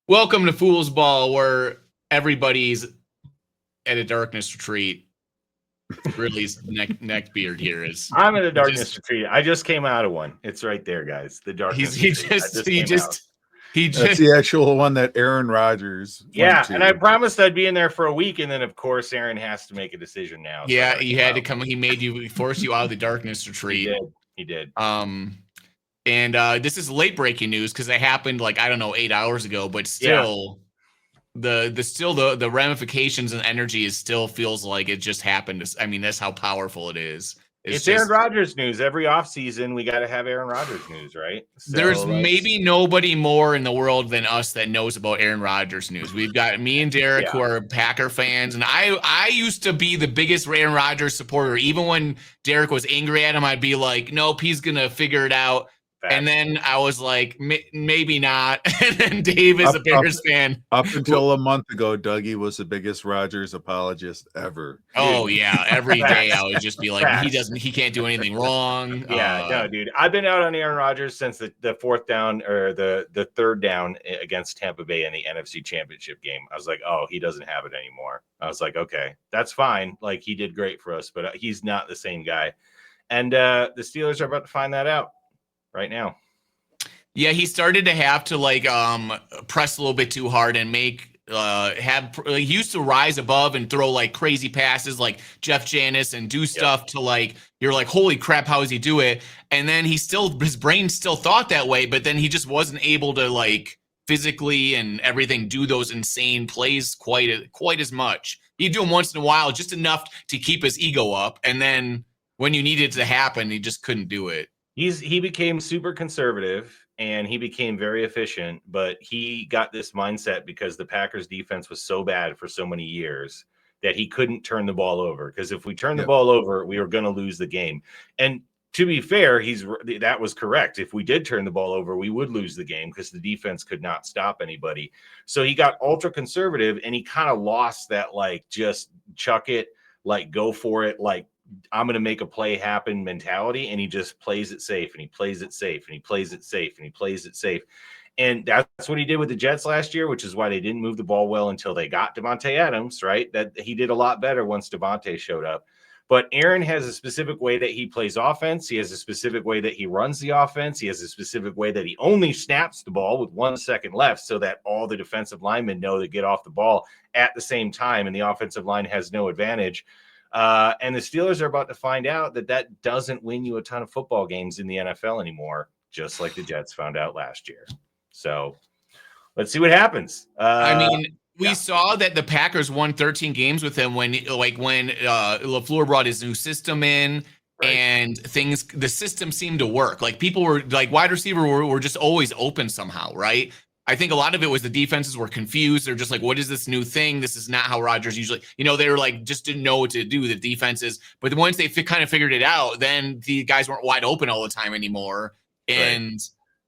Welcome to Fool's Ball, where everybody's at a darkness retreat. Really's neck beard here is I'm in a darkness just retreat. I just came out of one. It's right there, guys. The darkness he retreat. I just just he came out. just he That's just the actual one that Aaron Rodgers went Yeah, and I to. promised I'd be in there for a week, and then of course Aaron has to make a decision now. So yeah, he had to come. He forced you out of the darkness He retreat. did. He did. And this is late breaking news because it happened like I don't know 8 hours ago, but Yeah. still. The ramifications and energy is still feels like it just happened. I mean, that's how powerful it is. It's Aaron Rodgers news. Every offseason, we got to have Aaron Rodgers news, right? So there's maybe nobody more in the world than us that knows about Aaron Rodgers news. We've got me and Derek who are Packer fans, and I used to be the biggest Aaron Rodgers supporter. Even when Derek was angry at him, I'd be like, nope, he's gonna figure it out. And then I was like, maybe not. And then Dave is a Bears fan. Up until a month ago, Dougie was the biggest Rodgers apologist ever. Oh yeah, every day I would just be like, he can't do anything wrong. Yeah, no, dude. I've been out on Aaron Rodgers since the fourth down or the third down against Tampa Bay in the NFC Championship game. I was like, oh, he doesn't have it anymore. I was like, okay, that's fine. Like he did great for us, but he's not the same guy. And the Steelers are about to find that out right now. Yeah, he started to have to like press a little bit too hard and make he used to rise above and throw like crazy passes like Jeff Janis and do stuff to like you're like, holy crap, how does he do it? And then his brain still thought that way, but then he just wasn't able to like physically and everything do those insane plays quite as much. He'd do them once in a while, just enough to keep his ego up, and then when you needed it to happen, he just couldn't do it. He became super conservative and he became very efficient, but he got this mindset because the Packers defense was so bad for so many years that he couldn't turn the ball over. Because if we turn the ball over, we were going to lose the game. And to be fair, that was correct. If we did turn the ball over, we would lose the game because the defense could not stop anybody. So he got ultra conservative and he kind of lost that, like, just chuck it, like, go for it, like, I'm going to make a play happen mentality. And he just plays it safe and he plays it safe and he plays it safe and he plays it safe. And that's what he did with the Jets last year, which is why they didn't move the ball well until they got Devontae Adams, right? That he did a lot better once Devontae showed up. But Aaron has a specific way that he plays offense. He has a specific way that he runs the offense. He has a specific way that he only snaps the ball with 1 second left so that all the defensive linemen know to get off the ball at the same time. And the offensive line has no advantage. And the Steelers are about to find out that doesn't win you a ton of football games in the NFL anymore, just like the Jets found out last year. So let's see what happens. I mean, we saw that the Packers won 13 games with him when LaFleur brought his new system in. Right. And the system seemed to work. Like people were like wide receiver were just always open somehow, right? I think a lot of it was the defenses were confused. They're just like, what is this new thing? This is not how Rodgers usually, they were like, just didn't know what to do, the defenses. But once they kind of figured it out, then the guys weren't wide open all the time anymore. And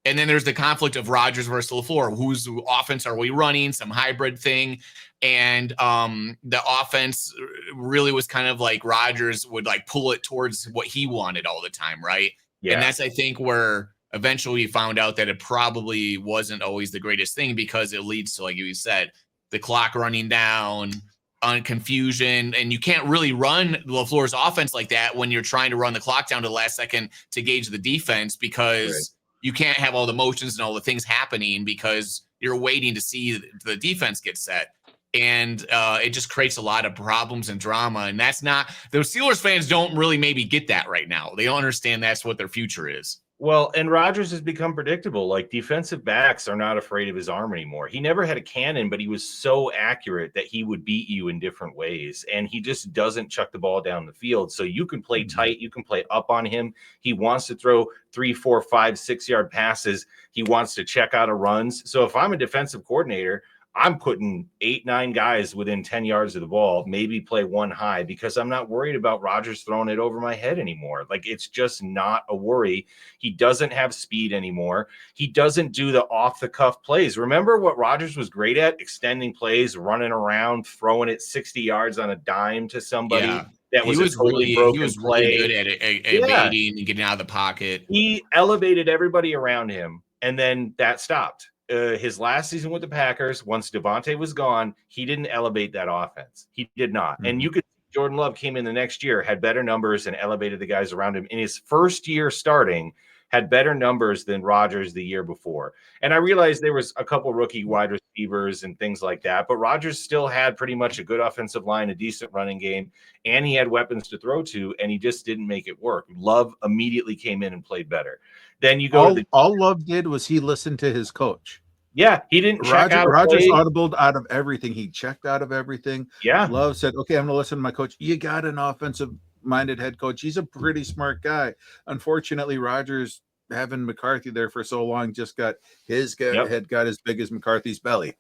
then there's the conflict of Rodgers versus LaFleur. Whose offense are we running? Some hybrid thing. And the offense really was kind of like Rodgers would like pull it towards what he wanted all the time, right? Yeah. And that's, I think, where eventually we found out that it probably wasn't always the greatest thing because it leads to, like you said, the clock running down, on confusion, and you can't really run LaFleur's offense like that when you're trying to run the clock down to the last second to gauge the defense because you can't have all the motions and all the things happening because you're waiting to see the defense get set. And it just creates a lot of problems and drama. And that's not – the Steelers fans don't really maybe get that right now. They don't understand that's what their future is. Well, and Rodgers has become predictable. Like defensive backs are not afraid of his arm anymore. He never had a cannon, but he was so accurate that he would beat you in different ways. And he just doesn't chuck the ball down the field. So you can play tight. You can play up on him. He wants to throw 3, 4, 5, 6 yard passes. He wants to check out of runs. So if I'm a defensive coordinator, I'm putting 8, 9 guys within 10 yards of the ball, maybe play one high because I'm not worried about Rodgers throwing it over my head anymore. Like it's just not a worry. He doesn't have speed anymore. He doesn't do the off the cuff plays. Remember what Rodgers was great at? Extending plays, running around, throwing it 60 yards on a dime to somebody. Yeah. That was a totally broken play. Really good at evading and getting out of the pocket. He elevated everybody around him, and then that stopped. his last season with the Packers, once Devontae was gone, he didn't elevate that offense. He did not. And you could Jordan Love came in the next year, had better numbers, and elevated the guys around him. In his first year starting, had better numbers than Rodgers the year before. And I realized there was a couple rookie wide receivers and things like that, but Rodgers still had pretty much a good offensive line, a decent running game, and he had weapons to throw to, and he just didn't make it work. Love immediately came in and played better. Then you go all Love did was he listened to his coach. Yeah, he didn't check out. Rodgers audibled out of everything. He checked out of everything. Yeah. Love said, okay, I'm going to listen to my coach. You got an offensive-minded head coach. He's a pretty smart guy. Unfortunately, Rodgers, having McCarthy there for so long, just got his head got as big as McCarthy's belly.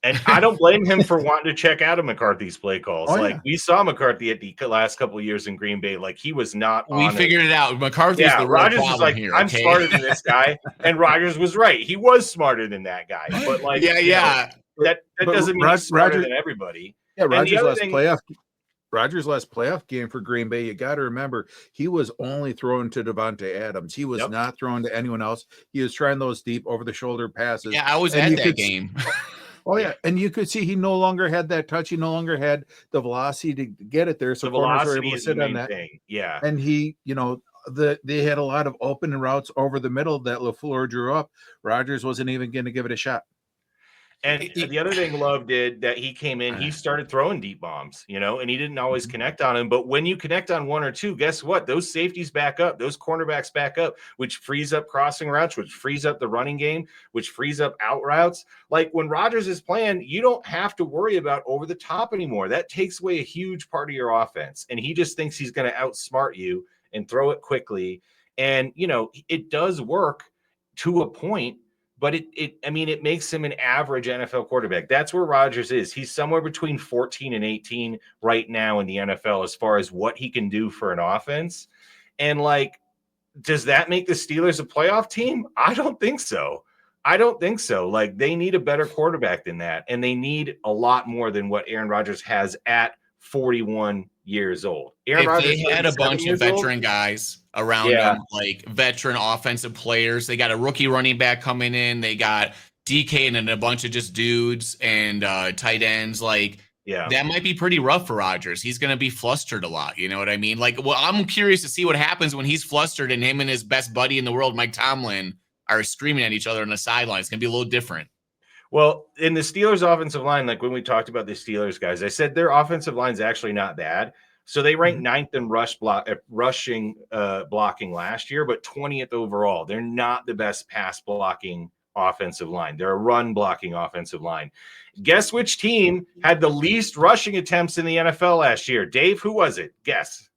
And I don't blame him for wanting to check out of McCarthy's play calls. We saw McCarthy at the last couple of years in Green Bay. Like, he was not We figured it out. McCarthy's the real Rodgers problem was like, here. I'm smarter than this guy. And Rodgers was right. He was smarter than that guy. But, like, that doesn't mean he's smarter than everybody. Yeah, Rodgers' last playoff game for Green Bay, you got to remember, he was only throwing to Devontae Adams. He was not throwing to anyone else. He was trying those deep over-the-shoulder passes. Yeah, I was at that game. Oh, yeah. And you could see he no longer had that touch. He no longer had the velocity to get it there. So corners were able to sit on that. Yeah. And he, they had a lot of open routes over the middle that LaFleur drew up. Rodgers wasn't even going to give it a shot. And the other thing Love did that he came in, he started throwing deep bombs, and he didn't always connect on him. But when you connect on one or two, guess what? Those safeties back up, those cornerbacks back up, which frees up crossing routes, which frees up the running game, which frees up out routes. Like, when Rodgers is playing, you don't have to worry about over the top anymore. That takes away a huge part of your offense. And he just thinks he's going to outsmart you and throw it quickly. And, it does work to a point. But it makes him an average NFL quarterback. That's where Rodgers is. He's somewhere between 14 and 18 right now in the NFL as far as what he can do for an offense. And, like, does that make the Steelers a playoff team? I don't think so. Like, they need a better quarterback than that. And they need a lot more than what Aaron Rodgers has at 41 years old. Aaron Rodgers had a bunch of veteran guys around them, like veteran offensive players. They got a rookie running back coming in. They got DK and then a bunch of just dudes and tight ends. Like, that might be pretty rough for Rodgers. He's going to be flustered a lot. You know what I mean? Like, well, I'm curious to see what happens when he's flustered and him and his best buddy in the world, Mike Tomlin, are screaming at each other on the sideline. It's going to be a little different. Well, in the Steelers offensive line, like when we talked about the Steelers guys, I said their offensive line is actually not bad. So they ranked 9th in rushing blocking last year, but 20th overall. They're not the best pass blocking offensive line. They're a run blocking offensive line. Guess which team had the least rushing attempts in the NFL last year? Dave, who was it? Guess.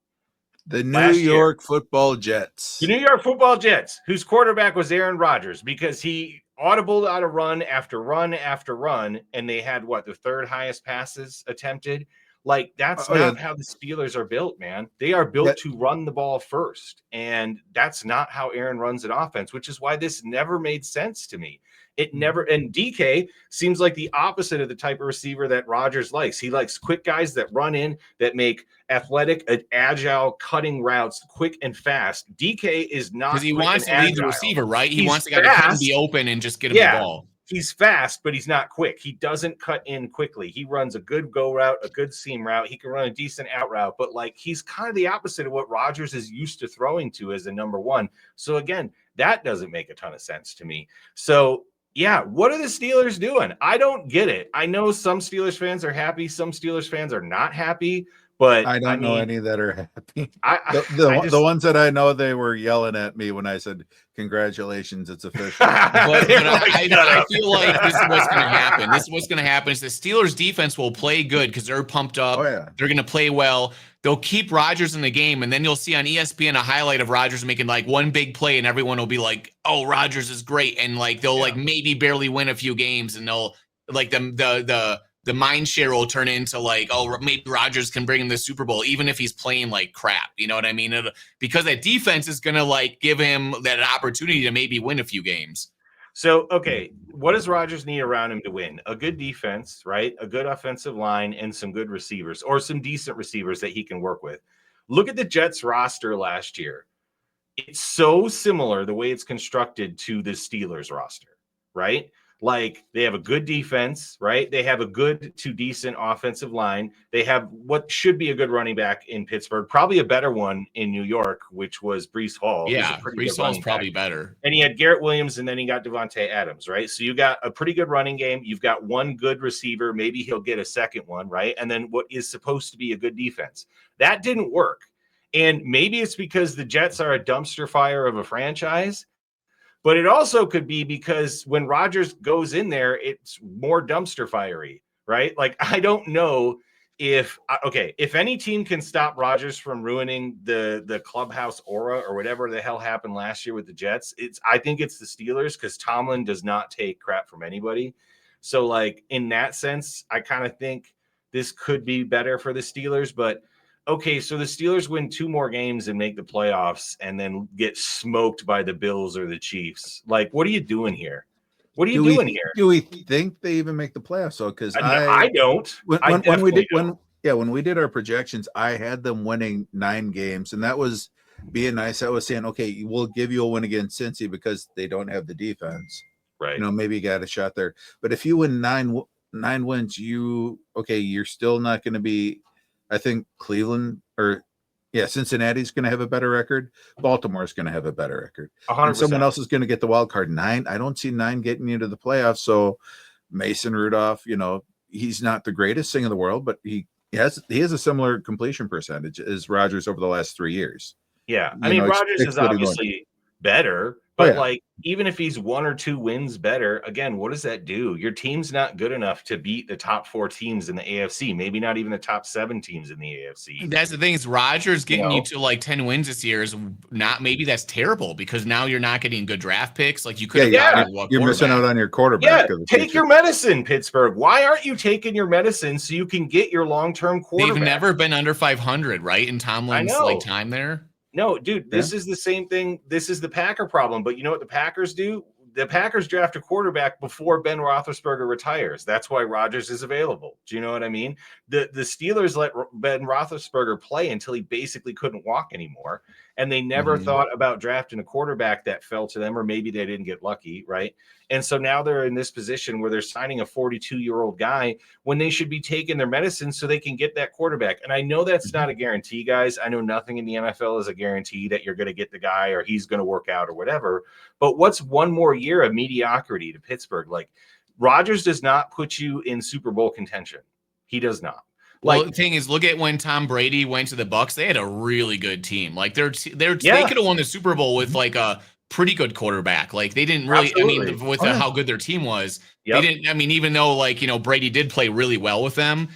The New York Football Jets. The New York Football Jets, whose quarterback was Aaron Rodgers, because he audibled out of run after run after run, and they had the third highest passes attempted. Like, that's not how the Steelers are built, man. They are built to run the ball first, and that's not how Aaron runs an offense, which is why this never made sense to me. It never. And DK seems like the opposite of the type of receiver that Rodgers likes. He likes quick guys that run in, that make athletic, agile, cutting routes quick and fast. DK is not, because he wants to lead the receiver, right? He wants the guy to be open and just get him the ball. He's fast, but he's not quick. He doesn't cut in quickly. He runs a good go route, a good seam route. He can run a decent out route, but, like, he's kind of the opposite of what Rodgers is used to throwing to as a number one. So again, that doesn't make a ton of sense to me. So yeah, what are the Steelers doing? I don't get it. I know some Steelers fans are happy. Some Steelers fans are not happy. But I don't know any that are happy. The ones that I know, they were yelling at me when I said, "Congratulations, it's official." but I feel like this is what's going to happen. This is what's going to happen is the Steelers defense will play good because they're pumped up. Oh, yeah. They're going to play well. They'll keep Rodgers in the game, and then you'll see on ESPN a highlight of Rodgers making like one big play, and everyone will be like, "Oh, Rodgers is great," and like they'll like maybe barely win a few games, and they'll like the mind share will turn into like, oh, maybe Rodgers can bring him the Super Bowl, even if he's playing like crap. You know what I mean? Because that defense is going to like give him that opportunity to maybe win a few games. So, okay, what does Rodgers need around him to win? A good defense, right? A good offensive line and some good receivers, or some decent receivers that he can work with. Look at the Jets roster last year. It's so similar the way it's constructed to the Steelers roster, right? Like, they have a good defense, right? They have a good to decent offensive line. They have what should be a good running back in Pittsburgh, probably a better one in New York, which was Breece Hall, who's a Yeah, pretty Brees good Hall's running probably back. better. And he had Garrett Williams, and then he got Devontae Adams, right? So you got a pretty good running game. You've got one good receiver. Maybe he'll get a second one, right? And then what is supposed to be a good defense. That didn't work. And maybe it's because the Jets are a dumpster fire of a franchise. But it also could be because when Rodgers goes in there, it's more dumpster fiery, right? Like, I don't know if any team can stop Rodgers from ruining the clubhouse aura or whatever the hell happened last year with the Jets, I think it's the Steelers, because Tomlin does not take crap from anybody. So, like, in that sense, I kind of think this could be better for the Steelers, but okay, so the Steelers win 2 more games and make the playoffs and then get smoked by the Bills or the Chiefs. Like, what are you doing here? What are you doing here? Do we think they even make the playoffs? So, because I don't. When we did our projections, I had them winning 9 games, and that was being nice. I was saying, okay, we'll give you a win against Cincy because they don't have the defense. Right. You know, maybe you got a shot there. But if you win 9 wins, you're still not going to be. I think Cincinnati's going to have a better record. Baltimore's going to have a better record. 100%. And someone else is going to get the wild card. 9. I don't see 9 getting into the playoffs. So Mason Rudolph, he's not the greatest thing in the world, but he has a similar completion percentage as Rodgers over the last 3 years. Yeah. I mean, Rodgers is obviously better, but like, even if he's 1 or 2 wins better, again, what does that do? Your team's not good enough to beat the top 4 teams in the AFC, maybe not even the top 7 teams in the AFC. That's the thing, is Rodgers getting you to like 10 wins this year is not, maybe that's terrible, because now you're not getting good draft picks. Like, you could have gotten you're missing out on your quarterback. Yeah, take your medicine, Pittsburgh. Why aren't you taking your medicine so you can get your long-term quarterback? They've never been under 500, right? In Tomlin's like time there. No, dude, this is the same thing. This is the Packer problem. But you know what the Packers do? The Packers draft a quarterback before Ben Roethlisberger retires. That's why Rodgers is available. Do you know what I mean? The Steelers let Ben Roethlisberger play until he basically couldn't walk anymore. And they never thought about drafting a quarterback that fell to them, or maybe they didn't get lucky, right? And so now they're in this position where they're signing a 42-year-old guy when they should be taking their medicine so they can get that quarterback. And I know that's not a guarantee, guys. I know nothing in the NFL is a guarantee that you're going to get the guy or he's going to work out or whatever. But what's one more year of mediocrity to Pittsburgh? Like, Rodgers does not put you in Super Bowl contention. He does not. Well, the thing is, look at when Tom Brady went to the Bucs. They had a really good team. Like, they could have won the Super Bowl with like a pretty good quarterback. Like, they didn't really. Absolutely. I mean, with how good their team was, they didn't. I mean, even though Brady did play really well with them,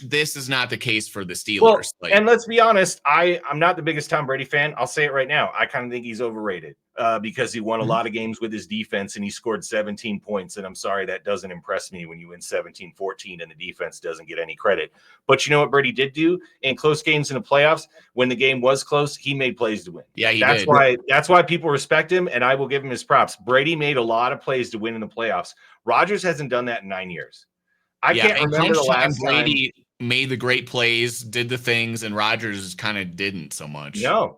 this is not the case for the Steelers. Well, and let's be honest, I'm not the biggest Tom Brady fan. I'll say it right now. I kind of think he's overrated because he won a lot of games with his defense and he scored 17 points. And I'm sorry, that doesn't impress me when you win 17-14 and the defense doesn't get any credit. But you know what Brady did do in close games in the playoffs? When the game was close, he made plays to win. Yeah, That's why people respect him, and I will give him his props. Brady made a lot of plays to win in the playoffs. Rodgers hasn't done that in 9 years. I can't remember the last time Brady made the great plays, did the things, and Rodgers kind of didn't so much. No.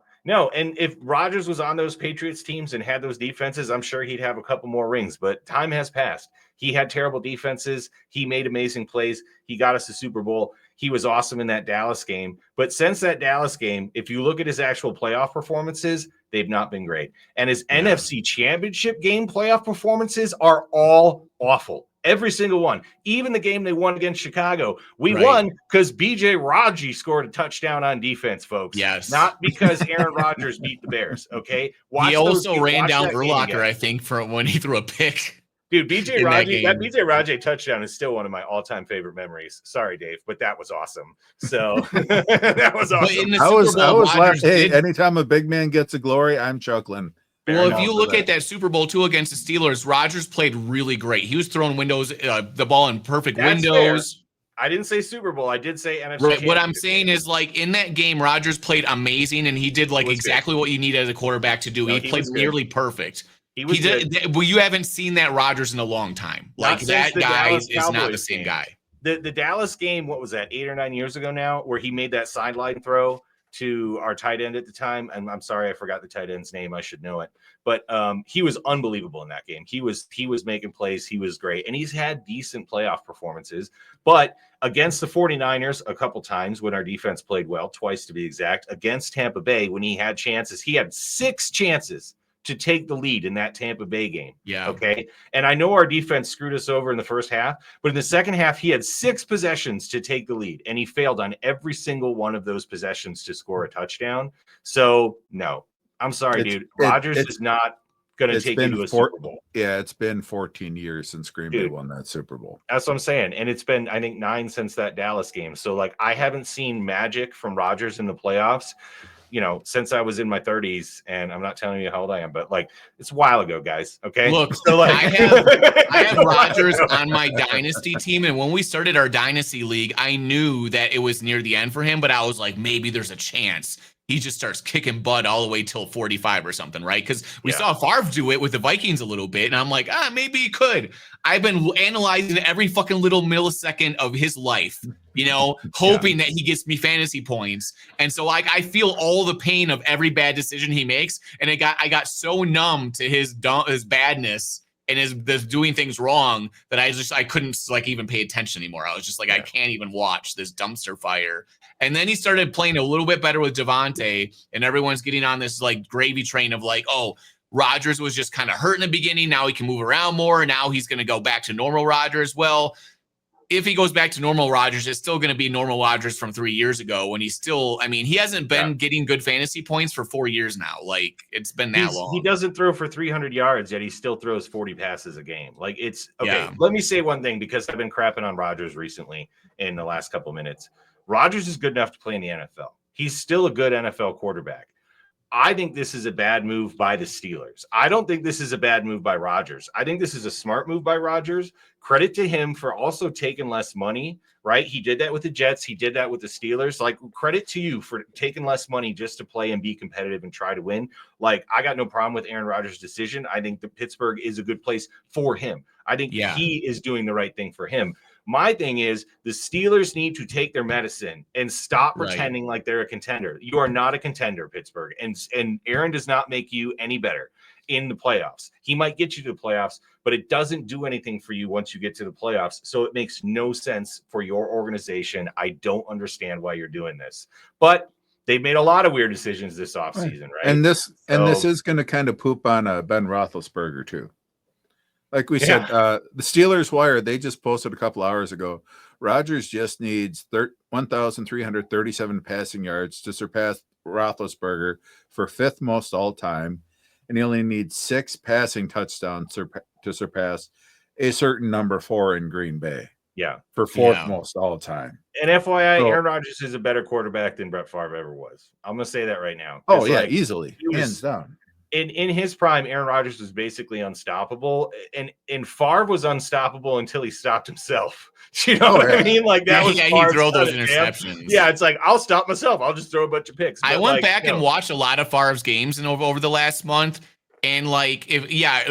And if Rodgers was on those Patriots teams and had those defenses, I'm sure he'd have a couple more rings. But time has passed. He had terrible defenses. He made amazing plays. He got us the Super Bowl. He was awesome in that Dallas game. But since that Dallas game, if you look at his actual playoff performances, they've not been great. And his NFC Championship game playoff performances are all awful. Every single one. Even the game they won against Chicago. We won because B.J. Raji scored a touchdown on defense, folks. Yes. Not because Aaron Rodgers beat the Bears, okay? He also ran down Urlacher, I think, for when he threw a pick. Dude, B.J. Raji, that B.J. Raji touchdown is still one of my all-time favorite memories. Sorry, Dave, but that was awesome. So that was awesome. Anytime a big man gets a glory, I'm chuckling. Well, if you look at that Super Bowl II against the Steelers, Rodgers played really great. He was throwing the ball in perfect windows. Fair. I didn't say Super Bowl. I did say NFC. Right. What I'm saying is, like, in that game, Rodgers played amazing, and he did exactly what you need as a quarterback to do. He played nearly perfect. He did. Well, you haven't seen that Rodgers in a long time. Like, that guy is not the same guy. The Dallas game, what was that, 8 or 9 years ago now, where he made that sideline throw to our tight end at the time, and I'm sorry I forgot the tight end's name. I should know it, but he was unbelievable in that game. He was making plays. He was great, and he's had decent playoff performances. But against the 49ers a couple times when our defense played well, twice to be exact, against Tampa Bay when he had chances, he had 6 chances to take the lead in that Tampa Bay game. Yeah. Okay. And I know our defense screwed us over in the first half, but in the second half, he had 6 possessions to take the lead, and he failed on every single one of those possessions to score a touchdown. So, no, I'm sorry, dude. Rodgers is not going to take you to a Super Bowl. Yeah, it's been 14 years since Green Bay won that Super Bowl. That's what I'm saying. And it's been, I think, 9 since that Dallas game. So, like, I haven't seen magic from Rodgers in the playoffs, since I was in my 30s, and I'm not telling you how old I am, but like it's a while ago, guys. Okay. Look, so like I have Rodgers on my dynasty team, and when we started our dynasty league, I knew that it was near the end for him, but I was like, maybe there's a chance he just starts kicking butt all the way till 45 or something, right? Because we saw Favre do it with the Vikings a little bit, and I'm like, maybe he could. I've been analyzing every fucking little millisecond of his life, hoping that he gets me fantasy points. And so like I feel all the pain of every bad decision he makes, and I got so numb to his badness and his doing things wrong that I couldn't like even pay attention anymore. I was just like, I can't even watch this dumpster fire. And then he started playing a little bit better with Devontae, and everyone's getting on this like gravy train of like, oh, Rodgers was just kind of hurt in the beginning. Now he can move around more. And now he's going to go back to normal Rodgers. Well, if he goes back to normal Rodgers, it's still going to be normal Rodgers from 3 years ago when he's still, he hasn't been getting good fantasy points for 4 years now. Like it's been that long. He doesn't throw for 300 yards, yet he still throws 40 passes a game. Like it's okay. Yeah. Let me say one thing, because I've been crapping on Rodgers recently in the last couple minutes. Rodgers is good enough to play in the NFL. He's still a good NFL quarterback. I think this is a bad move by the Steelers. I don't think this is a bad move by Rodgers. I think this is a smart move by Rodgers. Credit to him for also taking less money, right? He did that with the Jets. He did that with the Steelers. Like, credit to you for taking less money just to play and be competitive and try to win. Like, I got no problem with Aaron Rodgers' decision. I think the Pittsburgh is a good place for him. I think he is doing the right thing for him. My thing is the Steelers need to take their medicine and stop pretending like they're a contender. You are not a contender, Pittsburgh. And Aaron does not make you any better in the playoffs. He might get you to the playoffs, but it doesn't do anything for you once you get to the playoffs. So it makes no sense for your organization. I don't understand why you're doing this. But they made a lot of weird decisions this offseason, right? And this is going to kind of poop on Ben Roethlisberger too. Like we said, the Steelers Wire, they just posted a couple hours ago. Rodgers just needs 1,337 passing yards to surpass Roethlisberger for 5th most all time. And he only needs 6 passing touchdowns to surpass a certain number 4 in Green Bay. Yeah. For 4th most all time. And FYI, Aaron Rodgers is a better quarterback than Brett Favre ever was. I'm going to say that right now. Oh, yeah, easily. Hands down. In his prime, Aaron Rodgers was basically unstoppable, and Favre was unstoppable until he stopped himself. You know what I mean? Like that was he throw those interceptions. Yeah, it's like I'll stop myself. I'll just throw a bunch of picks. I went back and watched a lot of Favre's games and over the last month. And like,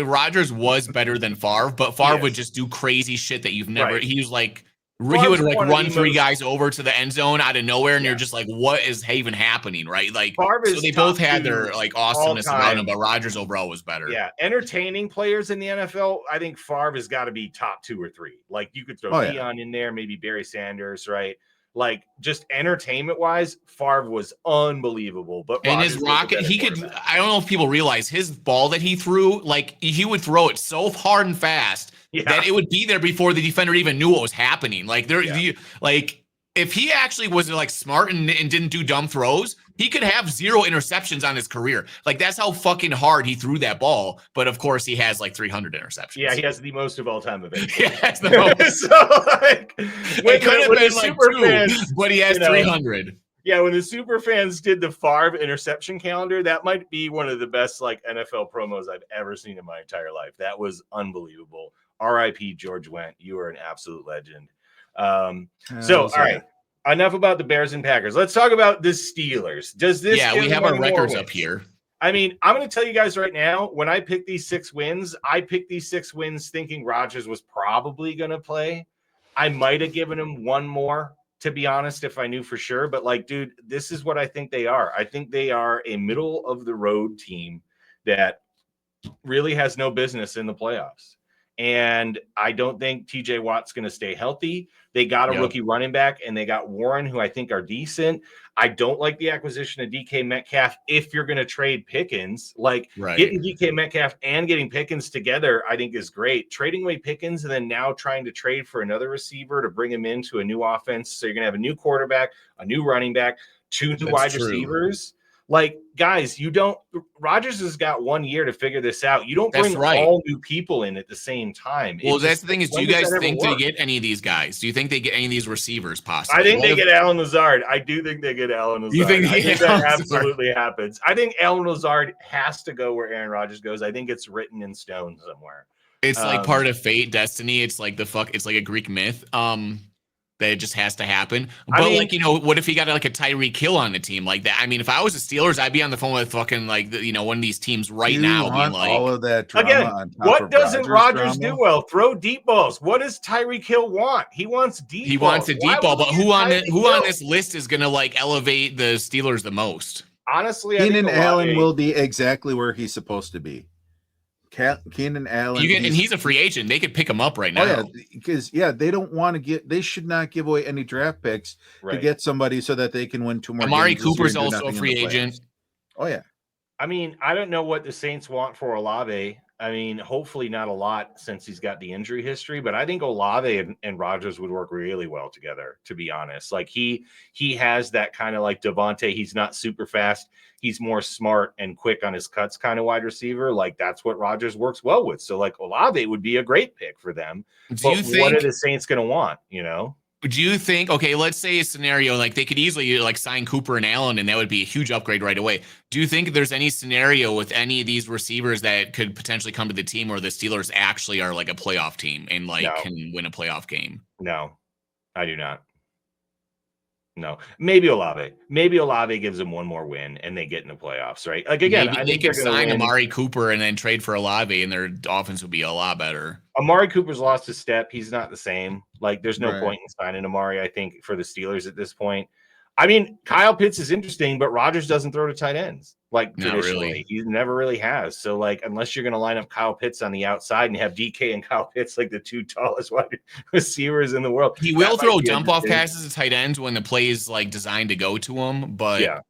Rodgers was better than Favre, but Favre would just do crazy shit that you've never. He was like. He would like run 3 guys over to the end zone out of nowhere, and you're just like, "What is even happening?" Right? Like, so they both had their like awesomeness around them, but Rodgers overall was better. Yeah, entertaining players in the NFL, I think Favre has got to be top 2 or 3. Like, you could throw Deion in there, maybe Barry Sanders, right? Like, just entertainment wise, Favre was unbelievable. But and his rocket, he could. I don't know if people realize his ball that he threw. Like, he would throw it so hard and fast. That it would be there before the defender even knew what was happening. Like like if he actually was like smart and didn't do dumb throws, he could have 0 interceptions on his career. Like that's how fucking hard he threw that ball. But of course, he has like 300 interceptions. Yeah, he has the most of all time eventually. He has the most. So like, it could have been like 2, fans, but he has 300. Yeah, when the super fans did the Favre interception calendar, that might be one of the best like NFL promos I've ever seen in my entire life. That was unbelievable. R.I.P. George Wendt. You are an absolute legend. All right. Enough about the Bears and Packers. Let's talk about the Steelers. Does this? Yeah, we have our records up here. I mean, I'm going to tell you guys right now, when I picked these 6 wins, I picked these 6 wins thinking Rodgers was probably going to play. I might have given him one more to be honest, if I knew for sure. But like, dude, this is what I think they are. I think they are a middle of the road team that really has no business in the playoffs. And I don't think TJ Watt's going to stay healthy. They got a rookie running back, and they got Warren, who I think are decent. I don't like the acquisition of DK Metcalf if you're going to trade Pickens. Like getting DK Metcalf and getting Pickens together, I think is great. Trading away Pickens and then now trying to trade for another receiver to bring him into a new offense. So you're going to have a new quarterback, a new running back, two new wide receivers. Like, guys, Rodgers has got 1 year to figure this out. You don't bring all new people in at the same time. Well, that's the thing is, do you guys think they get any of these guys? Do you think they get any of these receivers possibly? I think they get Allen Lazard. I do think they get Allen Lazard. You think I think that absolutely happens. I think Allen Lazard has to go where Aaron Rodgers goes. I think it's written in stone somewhere. It's like part of fate, destiny. It's like it's like a Greek myth. That it just has to happen. But what if he got like a Tyreek Hill on the team like that? I mean, if I was the Steelers, I'd be on the phone with fucking like one of these teams right now. Being like, all of that drama again, what doesn't Rodgers do well? Throw deep balls. What does Tyreek Hill want? He wants deep. He wants a deep ball. But who on this list is gonna like elevate the Steelers the most? Honestly, Keenan Allen will be exactly where he's supposed to be. Keenan Allen, and he's a free agent. They could pick him up right now. Oh yeah, because they don't want to they should not give away any draft picks to get somebody so that they can win 2 more. Amari Cooper's also a free agent. Oh yeah. I mean, I don't know what the Saints want for Olave. I mean, hopefully not a lot since he's got the injury history, but I think Olave and Rodgers would work really well together, to be honest. Like he has that kind of like Devontae. He's not super fast. He's more smart and quick on his cuts kind of wide receiver. Like that's what Rodgers works well with. So like Olave would be a great pick for them. What are the Saints going to want, Do you think, okay, let's say a scenario like they could easily like sign Cooper and Allen and that would be a huge upgrade right away. Do you think there's any scenario with any of these receivers that could potentially come to the team where the Steelers actually are like a playoff team and can win a playoff game? No, I do not. No, maybe Olave. Maybe Olave gives them one more win and they get in the playoffs, right? Like again, I think they could sign Amari Cooper and then trade for Olave, and their offense would be a lot better. Amari Cooper's lost his step. He's not the same. Like, there's no point in signing Amari, I think, for the Steelers at this point. I mean, Kyle Pitts is interesting, but Rodgers doesn't throw to tight ends. Like, traditionally. Really. He never really has. So, like, unless you're going to line up Kyle Pitts on the outside and have DK and Kyle Pitts like the 2 tallest wide receivers in the world. He will throw dump-off passes to tight ends when the play is, like, designed to go to him, but... Yeah.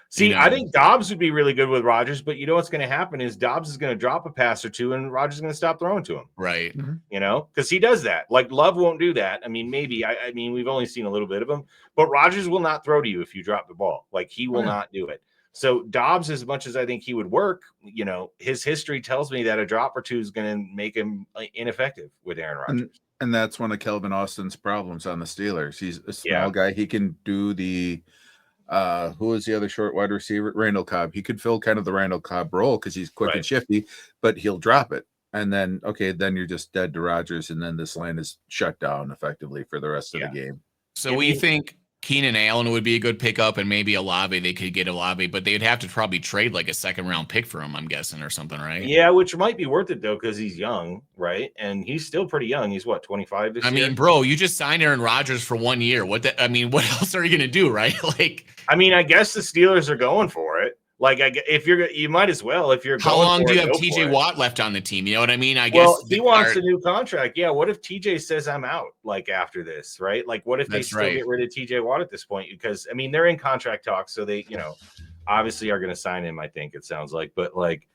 See, I think Dobbs would be really good with Rodgers, but you know what's going to happen is Dobbs is going to drop a pass or two, and Rodgers is going to stop throwing to him. Right. Because he does that. Like, Love won't do that. I mean, maybe. I mean, we've only seen a little bit of him, but Rodgers will not throw to you if you drop the ball. Like, he will not do it. So Dobbs, as much as I think he would work, his history tells me that a drop or two is going to make him ineffective with Aaron Rodgers. And that's one of Kelvin Austin's problems on the Steelers. He's a small guy. He can do the who is the other short wide receiver? Randall Cobb. He could fill kind of the Randall Cobb role because he's quick and shifty, but he'll drop it. And then, then you're just dead to Rodgers, and then this line is shut down effectively for the rest of the game. So we think Keenan Allen would be a good pickup, and maybe Olave. They could get Olave, but they'd have to probably trade like a 2nd-round pick for him, I'm guessing, or something, right? Yeah, which might be worth it, though, because he's young, right? And he's still pretty young. He's, 25 this year? I mean, bro, you just signed Aaron Rodgers for 1 year. What else are you going to do, right? I mean, I guess the Steelers are going for it. Like, if you might as well. If you're how long do you have TJ Watt left on the team? You know what I mean? I guess. Well, he wants a new contract. Yeah. What if TJ says I'm out? Like after this, right? Like, what if they still get rid of TJ Watt at this point? Because I mean, they're in contract talks, so they, obviously are going to sign him. I think it sounds like, but like,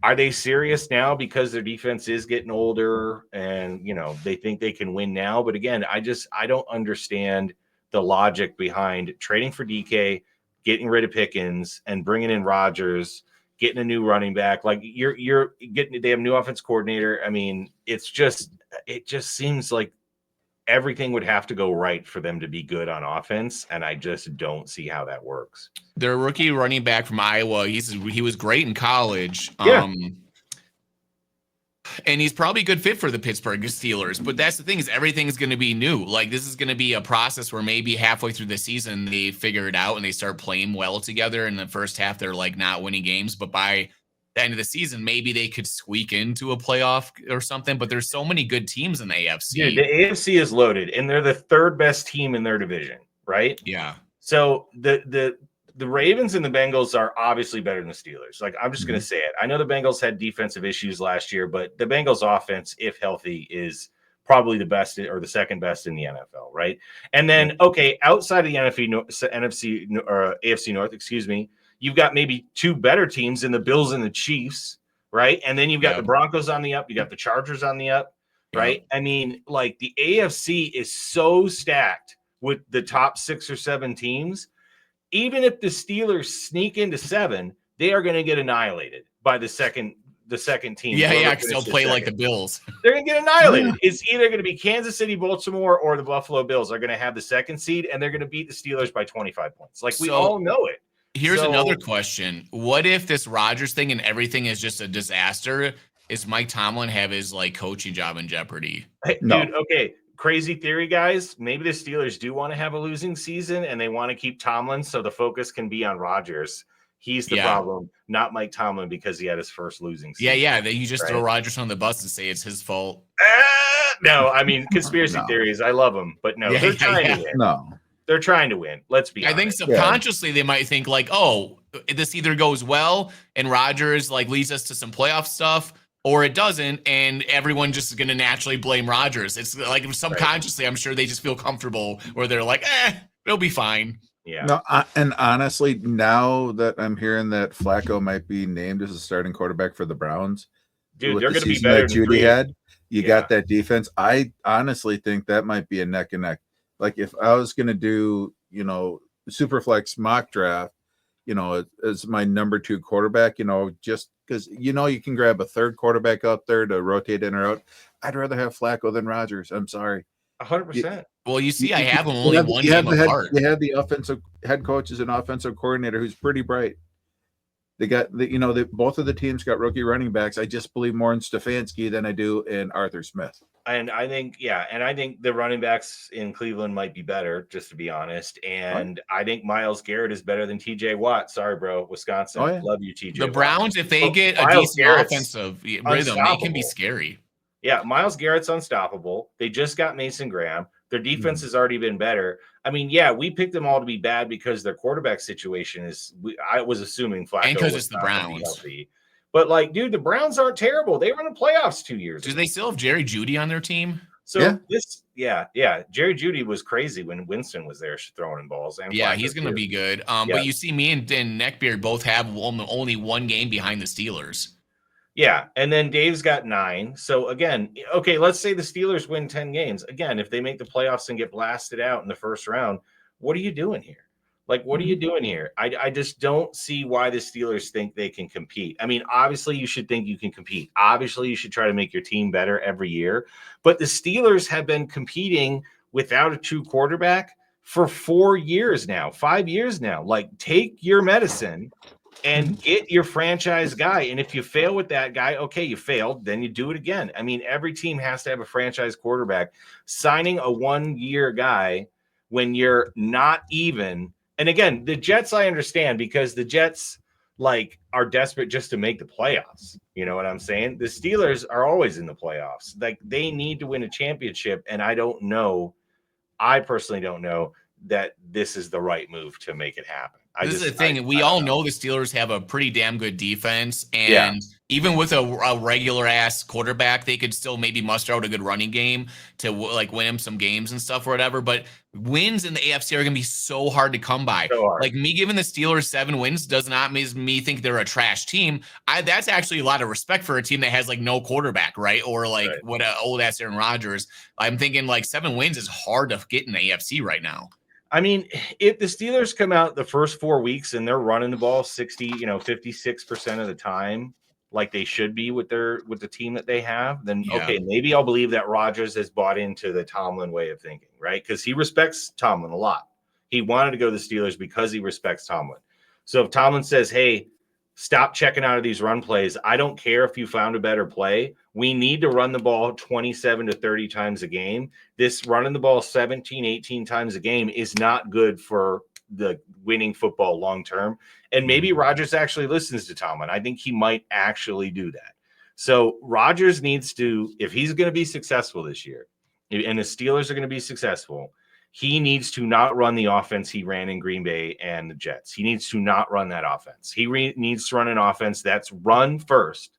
are they serious now because their defense is getting older and they think they can win now? But again, I don't understand the logic behind trading for DK, getting rid of Pickens, and bringing in Rodgers, getting a new running back. Like you're getting, they have a new offense coordinator. I mean, it just seems like everything would have to go right for them to be good on offense, and I just don't see how that works. Their rookie running back from Iowa, he was great in college. And he's probably a good fit for the Pittsburgh Steelers. But that's the thing, is everything is going to be new. Like, this is going to be a process where maybe halfway through the season they figure it out and they start playing well together. In the first half, they're like not winning games, but by the end of the season, maybe they could squeak into a playoff or something. But there's so many good teams in the AFC. Dude, the AFC is loaded, and they're the third best team in their division, right? Yeah. So the Ravens and the Bengals are obviously better than the Steelers. Like, I'm just going to say it. I know the Bengals had defensive issues last year, but the Bengals offense, if healthy, is probably the best or the second best in the NFL, right? And then, okay, outside of the NFC or AFC North, excuse me, you've got maybe two better teams in the Bills and the Chiefs, right? And then you've got the Broncos on the up. You got the Chargers on the up, right? I mean, like, the AFC is so stacked with the top 6 or 7 teams. Even if the Steelers sneak into 7, they are going to get annihilated by the second team. Yeah, because they'll play like the Bills. They're going to get annihilated. It's either going to be Kansas City, Baltimore, or the Buffalo Bills are going to have the second seed, and they're going to beat the Steelers by 25 points. Like, we all know it. Here's another question. What if this Rodgers thing and everything is just a disaster? Is Mike Tomlin have his, like, coaching job in jeopardy? Hey, dude, okay. Crazy theory, guys. Maybe the Steelers do want to have a losing season and they want to keep Tomlin so the focus can be on Rodgers. He's the problem, not Mike Tomlin, because he had his first losing season. Yeah. You just throw Rodgers on the bus and say it's his fault. No, I mean, conspiracy theories. I love them, but no, they're trying to win. No, they're trying to win. Let's be honest. I think subconsciously they might think like, oh, this either goes well and Rodgers like leads us to some playoff stuff, or it doesn't, and everyone just is going to naturally blame Rodgers. It's like subconsciously, I'm sure they just feel comfortable where they're like, it'll be fine. Yeah. No, and honestly, now that I'm hearing that Flacco might be named as a starting quarterback for the Browns, dude, they're going to be better than Judy had. You got that defense. I honestly think that might be a neck and neck. Like, if I was going to do, Superflex mock draft, as my number 2 quarterback, just because, you can grab a third quarterback out there to rotate in or out. I'd rather have Flacco than Rodgers. I'm sorry. 100%. Well, you see, I have them only one game apart. They have the offensive head coach as an offensive coordinator who's pretty bright. They got both of the teams got rookie running backs. I just believe more in Stefanski than I do in Arthur Smith. And I think, the running backs in Cleveland might be better, just to be honest. And I think Myles Garrett is better than TJ Watt. Sorry, bro. Wisconsin. Love you, TJ The Browns, Watt. If they get a decent offensive rhythm, they can be scary. Yeah, Myles Garrett's unstoppable. They just got Mason Graham. Their defense has already been better. I mean, we picked them all to be bad because their quarterback situation is – I was assuming Flacco because it's the Browns. But, like, dude, the Browns aren't terrible. They were in the playoffs 2 years ago. Do they still have Jerry Jeudy on their team? So Jerry Jeudy was crazy when Winston was there throwing in balls. And he's going to be good. But you see me and Neckbeard both have only one game behind the Steelers. Yeah, and then Dave's got 9. So, again, okay, let's say the Steelers win 10 games. Again, if they make the playoffs and get blasted out in the first round, what are you doing here? Like, what are you doing here? I just don't see why the Steelers think they can compete. I mean, obviously, you should think you can compete. Obviously, you should try to make your team better every year. But the Steelers have been competing without a true quarterback for 4 years now, 5 years now. Like, take your medicine and get your franchise guy. And if you fail with that guy, okay, you failed, then you do it again. I mean, every team has to have a franchise quarterback. Signing a 1-year guy when you're not even – and again, the Jets I understand because the Jets are desperate just to make the playoffs. You know what I'm saying? The Steelers are always in the playoffs. Like, they need to win a championship, and I personally don't know that this is the right move to make it happen. This is the thing. We all know the Steelers have a pretty damn good defense. And even with a regular ass quarterback, they could still maybe muster out a good running game to win them some games and stuff or whatever. But wins in the AFC are going to be so hard to come by. Like, me giving the Steelers 7 wins does not make me think they're a trash team. That's actually a lot of respect for a team that has no quarterback, right? Or what old ass Aaron Rodgers. I'm thinking 7 wins is hard to get in the AFC right now. I mean, if the Steelers come out the first 4 weeks and they're running the ball 56% of the time, like they should be with the team that they have, then okay, maybe I'll believe that Rodgers has bought into the Tomlin way of thinking, right? Because he respects Tomlin a lot. He wanted to go to the Steelers because he respects Tomlin. So if Tomlin says, hey, stop checking out of these run plays, I don't care if you found a better play. We need to run the ball 27 to 30 times a game. This running the ball 17, 18 times a game is not good for the winning football long term. And maybe Rodgers actually listens to Tomlin. I think he might actually do that. So Rodgers needs to, if he's going to be successful this year, and the Steelers are going to be successful, he needs to not run the offense he ran in Green Bay and the Jets. He needs to not run that offense. He needs to run an offense that's run first,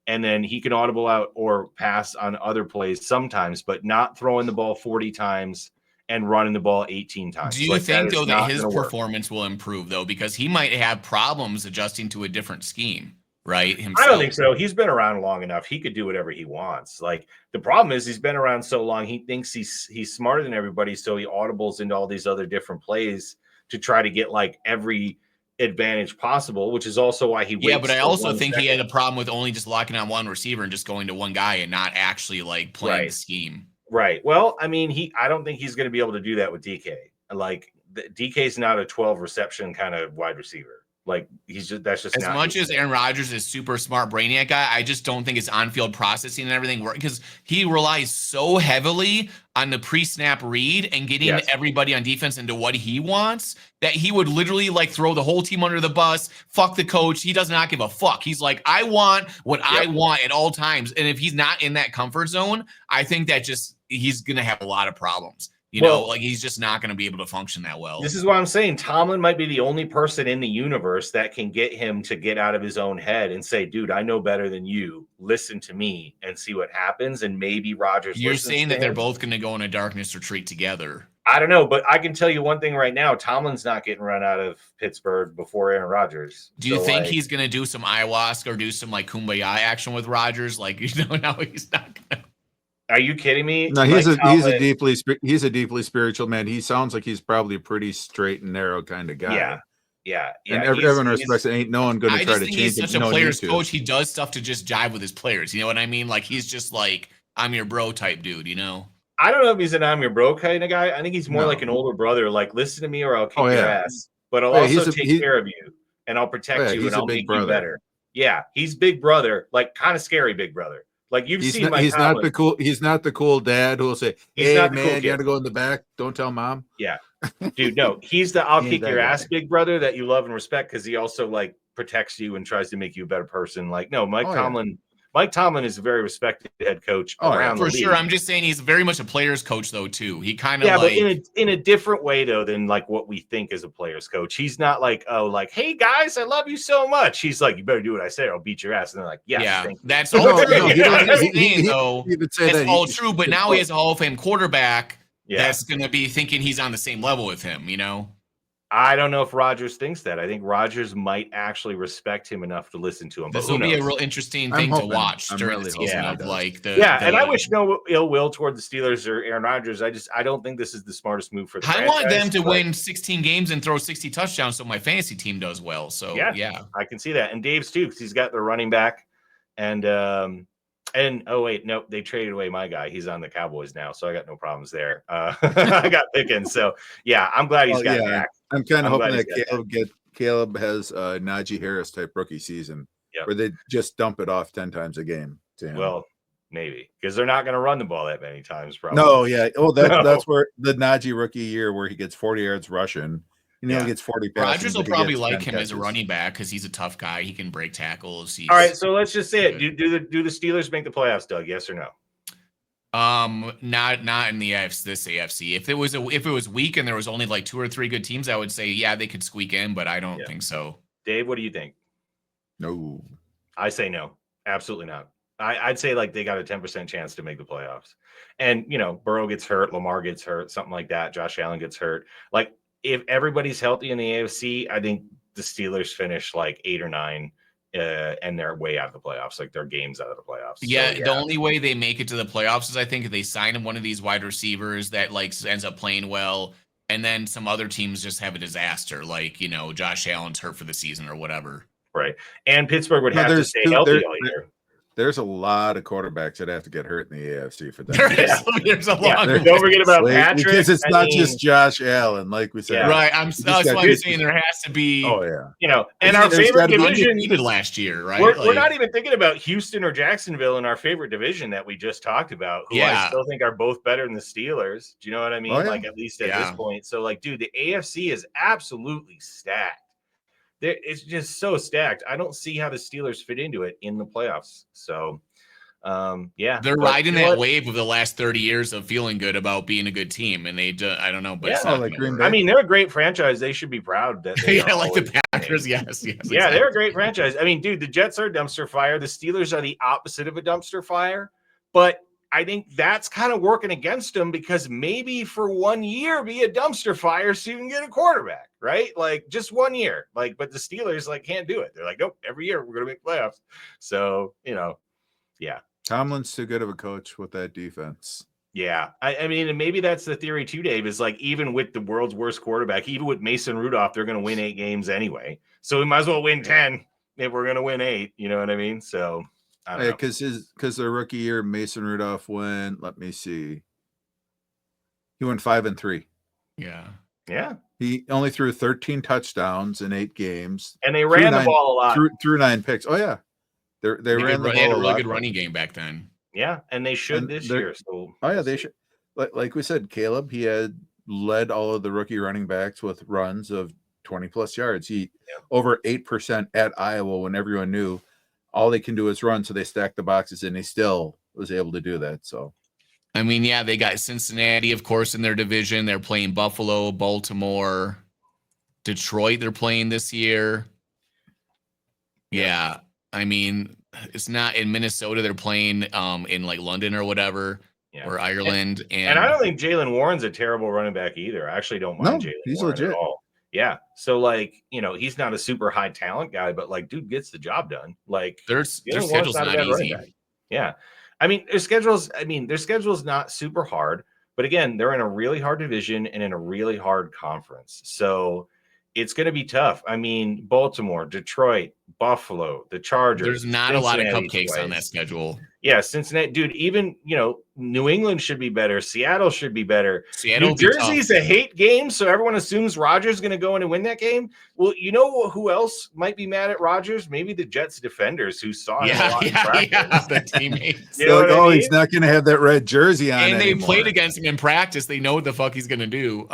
and then he can audible out or pass on other plays sometimes, but not throwing the ball 40 times and running the ball 18 times. Do you think, though, that his performance will improve, though? Because he might have problems adjusting to a different scheme. Right. Himself. I don't think so. He's been around long enough. He could do whatever he wants. Like, the problem is he's been around so long. He thinks he's smarter than everybody. So he audibles into all these other different plays to try to get like every advantage possible, which is also why he waits. Yeah, but I also think he had a problem with only just locking on one receiver and just going to one guy and not actually like playing the scheme. Right. Well, I mean, I don't think he's going to be able to do that with DK. Like, DK's not a 12 reception kind of wide receiver. Like, that's just as much as Aaron Rodgers is super smart brainiac guy. I just don't think his on-field processing and everything works because he relies so heavily on the pre-snap read and getting everybody on defense into what he wants that he would literally like throw the whole team under the bus. Fuck the coach. He does not give a fuck. He's like, I want what I want at all times. And if he's not in that comfort zone, I think that he's going to have a lot of problems. You know, like he's just not going to be able to function that well. This is what I'm saying. Tomlin might be the only person in the universe that can get him to get out of his own head and say, dude, I know better than you. Listen to me and see what happens. And maybe Rodgers. You're saying that they're both going to go in a darkness retreat together. I don't know, but I can tell you one thing right now. Tomlin's not getting run out of Pittsburgh before Aaron Rodgers. Do you think he's going to do some ayahuasca or do some like kumbaya action with Rodgers? Like, you know, now he's not going to. Are you kidding me? No, he's a deeply spiritual man. He sounds like he's probably a pretty straight and narrow kind of guy. Yeah. And everyone respects it. Ain't no one going to try to change him. He's such a player's coach. He does stuff to just jive with his players. You know what I mean? Like, he's just like, I'm your bro type dude, you know? I don't know if he's an I'm your bro kind of guy. I think he's more like an older brother. Like, listen to me or I'll kick your ass. But I'll also take care of you and I'll protect you and I'll make you better. Yeah, he's big brother, like kind of scary big brother. Like you've seen my he's not the cool dad who will say, hey man, you gotta go in the back, don't tell mom. Yeah. Dude, no, he's the I'll kick your ass big brother that you love and respect because he also like protects you and tries to make you a better person. Like, no, Mike Tomlin is a very respected head coach around the league. For sure. I'm just saying he's very much a player's coach though too. He kind of but in a different way though than like what we think is a player's coach. He's not like, oh, like, hey guys, I love you so much. He's like, you better do what I say or I'll beat your ass. And they're like, that's all true. That's all true. But now he has a Hall of Fame quarterback that's going to be thinking he's on the same level with him. You know. I don't know if Rodgers thinks that. I think Rodgers might actually respect him enough to listen to him. But this will be a real interesting thing to watch during the season of like the and I wish no ill will toward the Steelers or Aaron Rodgers. I don't think this is the smartest move for the franchise. I want them to win 16 games and throw 60 touchdowns so my fantasy team does well. So yeah, I can see that. And Dave's too, because he's got the running back and oh wait, nope, they traded away my guy. He's on the Cowboys now, so I got no problems there. I got Pickens, so yeah, I'm glad he's got back. I'm kind of hoping that Caleb has a Najee Harris type rookie season where they just dump it off 10 times a game to him. Well, maybe because they're not going to run the ball that many times. Probably. No, yeah. Oh, that's where the Najee rookie year where he gets 40 yards rushing. He gets 40 passes. Rodgers will probably like him as a running back because he's a tough guy. He can break tackles. All right, so let's just say it. Do the Steelers make the playoffs, Doug? Yes or no? Not in the this AFC. If it was weak and there was only like 2 or 3 good teams, I would say they could squeak in, but I don't think so. Dave, what do you think? No, I say no, absolutely not. I'd say like they got a 10% chance to make the playoffs, and Burrow gets hurt, Lamar gets hurt, something like that. Josh Allen gets hurt. Like if everybody's healthy in the AFC, I think the Steelers finish like 8 or 9. And they're way out of the playoffs, like their games out of the playoffs. Yeah, the only way they make it to the playoffs is I think if they sign one of these wide receivers that like ends up playing well, and then some other teams just have a disaster, like Josh Allen's hurt for the season or whatever. Right, and Pittsburgh would have to stay healthy all year. There's a lot of quarterbacks that have to get hurt in the AFC for that. There's a lot. Don't forget about Patrick. Because it's not just Josh Allen, like we said. Yeah. Right. That's why I'm saying there has to be. Oh, yeah. You know, and our favorite division last year, right? We're not even thinking about Houston or Jacksonville in our favorite division that we just talked about, who I still think are both better than the Steelers. Do you know what I mean? Like, at least at this point. So, like, dude, the AFC is absolutely stacked. It's just so stacked. I don't see how the Steelers fit into it in the playoffs. So, they're riding that wave of the last 30 years of feeling good about being a good team, and I don't know, but it's not like Green Bay. I mean, they're a great franchise. They should be proud that they are like the Packers. Yes, exactly. They're a great franchise. I mean, dude, the Jets are a dumpster fire. The Steelers are the opposite of a dumpster fire, but I think that's kind of working against them because maybe for 1 year be a dumpster fire so you can get a quarterback, right? Like just 1 year. Like, but the Steelers can't do it. They're like, nope, every year we're gonna make playoffs. So, Tomlin's too good of a coach with that defense. Yeah. I mean, and maybe that's the theory too, Dave, is like even with the world's worst quarterback, even with Mason Rudolph, they're gonna win 8 games anyway. So we might as well win 10 if we're gonna win 8. You know what I mean? So I don't know. Because the rookie year, Mason Rudolph went, let me see. He went 5-3. Yeah. Yeah. He only threw 13 touchdowns in 8 games. And they ran the ball a lot. Threw 9 picks. Oh, yeah. They ran the ball. They had a really good running game back then. Yeah. And they should this year. So they should. Like we said, Caleb, he had led all of the rookie running backs with runs of 20+ yards. He over 8% at Iowa when everyone knew all they can do is run, so they stacked the boxes, and he still was able to do that. So, I mean, they got Cincinnati, of course, in their division. They're playing Buffalo, Baltimore, Detroit. They're playing this year. Yeah, I mean, it's not in Minnesota. They're playing in like London or whatever, or Ireland. And I don't think Jalen Warren's a terrible running back either. I actually don't mind Jalen Warren legit. At all. Yeah. So, he's not a super high talent guy, but dude gets the job done. Like their schedule's not easy. Yeah. I mean, their schedule's not super hard, but again, they're in a really hard division and in a really hard conference. So it's going to be tough. I mean, Baltimore, Detroit, Buffalo, the Chargers. There's not a lot of cupcakes on that schedule. Yeah, Cincinnati, dude, even, New England should be better. Seattle should be better. New Jersey's a hate game, so everyone assumes Rodgers is going to go in and win that game. Well, you know who else might be mad at Rodgers? Maybe the Jets defenders who saw him a lot in practice. The teammates. He's not going to have that red jersey on and anymore. They played against him in practice. They know what the fuck he's going to do.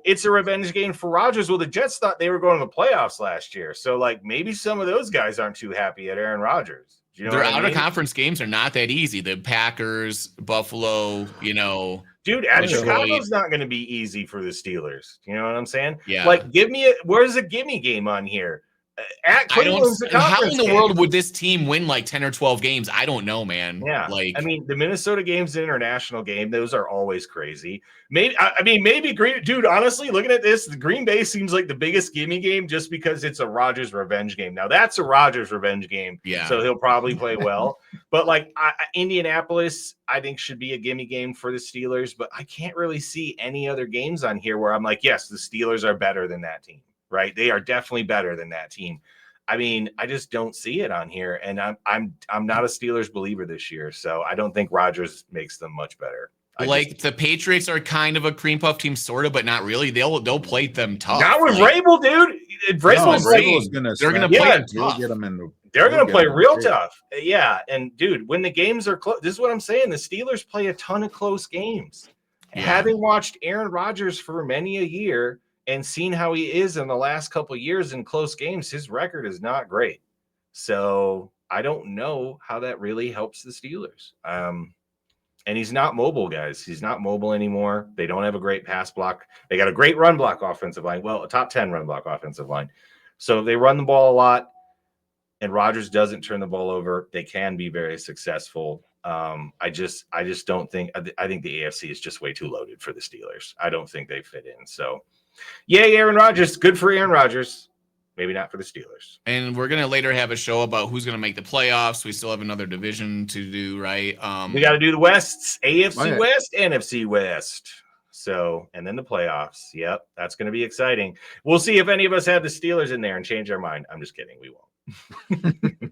It's a revenge game for Rodgers. Well, the Jets thought they were going to the playoffs last year, so maybe some of those guys aren't too happy at Aaron Rodgers. You know their out-of-conference games are not that easy. The Packers, Buffalo, Dude, at Chicago's not going to be easy for the Steelers. You know what I'm saying? Yeah. Where's a gimme game on here? At Cleveland's how in the world would this team win 10 or 12 games? I don't know, man. Yeah. The Minnesota game's an international game. Those are always crazy. Maybe Green, dude, honestly, looking at this, the Green Bay seems like the biggest gimme game just because it's a Rodgers revenge game. Now that's a Rodgers revenge game. Yeah. So he'll probably play well. But Indianapolis, I think should be a gimme game for the Steelers, but I can't really see any other games on here where I'm like, yes, the Steelers are better than that team. Right, they are definitely better than that team. I mean, I just don't see it on here, and I'm not a Steelers believer this year, so I don't think Rodgers makes them much better. The Patriots are kind of a cream puff team, sort of, but not really. They'll play them tough. Not with Vrabel, dude. They're gonna play tough. They're going to play real tough. Yeah, and dude, when the games are close, this is what I'm saying. The Steelers play a ton of close games. Yeah. Having watched Aaron Rodgers for many a year and seen how he is in the last couple of years in close games, his record is not great. So I don't know how that really helps the Steelers. And he's not mobile, guys. He's not mobile anymore. They don't have a great pass block. They got a great run block offensive line. Well, a top 10 run block offensive line. So they run the ball a lot, and Rodgers doesn't turn the ball over. They can be very successful. I just don't think. I think the AFC is just way too loaded for the Steelers. I don't think they fit in. So. Yay, Aaron Rodgers. Good for Aaron Rodgers. Maybe not for the Steelers. And we're going to later have a show about who's going to make the playoffs. We still have another division to do, right? We got to do the Wests, AFC West, NFC West. So, and then the playoffs. Yep, that's going to be exciting. We'll see if any of us have the Steelers in there and change our mind. I'm just kidding. We won't.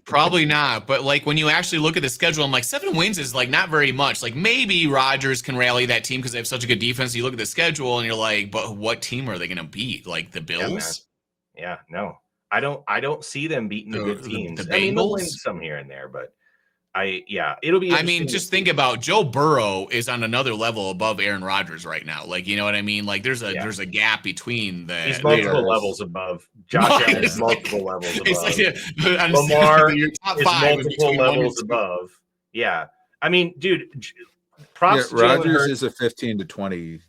Probably not. But like when you actually look at the schedule, I'm like 7 wins is like not very much. Like maybe Rodgers can rally that team because they have such a good defense. You look at the schedule and you're like, but what team are they going to beat? Like the Bills? Yeah, no. I don't see them beating the good teams. The I mean, they'll win Bengals? some here and there, but it'll be I mean, interesting. just think about Joe Burrow is on another level above Aaron Rodgers right now. Like, you know what I mean? Like there's a gap between the He's multiple levels above. Josh Allen is multiple levels above. It's like Lamar your top is 5 multiple levels above. Yeah. I mean, dude, props to Rodgers is a 15 to 20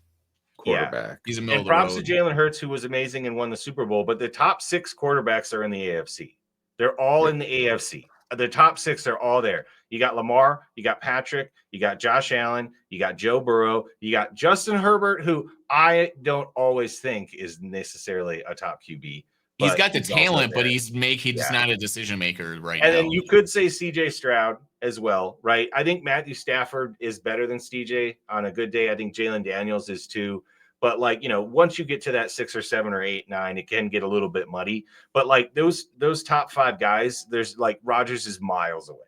quarterback. Yeah, he's a middle and props to Jalen Hurts, who was amazing and won the Super Bowl. But the top 6 quarterbacks are in the AFC. They're all in the AFC. The top 6 are all there. You got Lamar, you got Patrick, you got Josh Allen, you got Joe Burrow, you got Justin Herbert, who I don't always think is necessarily a top QB. He's got the talent, but he's not a decision maker right now. And then you could say CJ Stroud as well, right? I think Matthew Stafford is better than CJ on a good day. I think Jalen Daniels is too. But like, once you get to that 6 or 7 or 8, 9, it can get a little bit muddy. But like those top 5 guys, there's like Rodgers is miles away.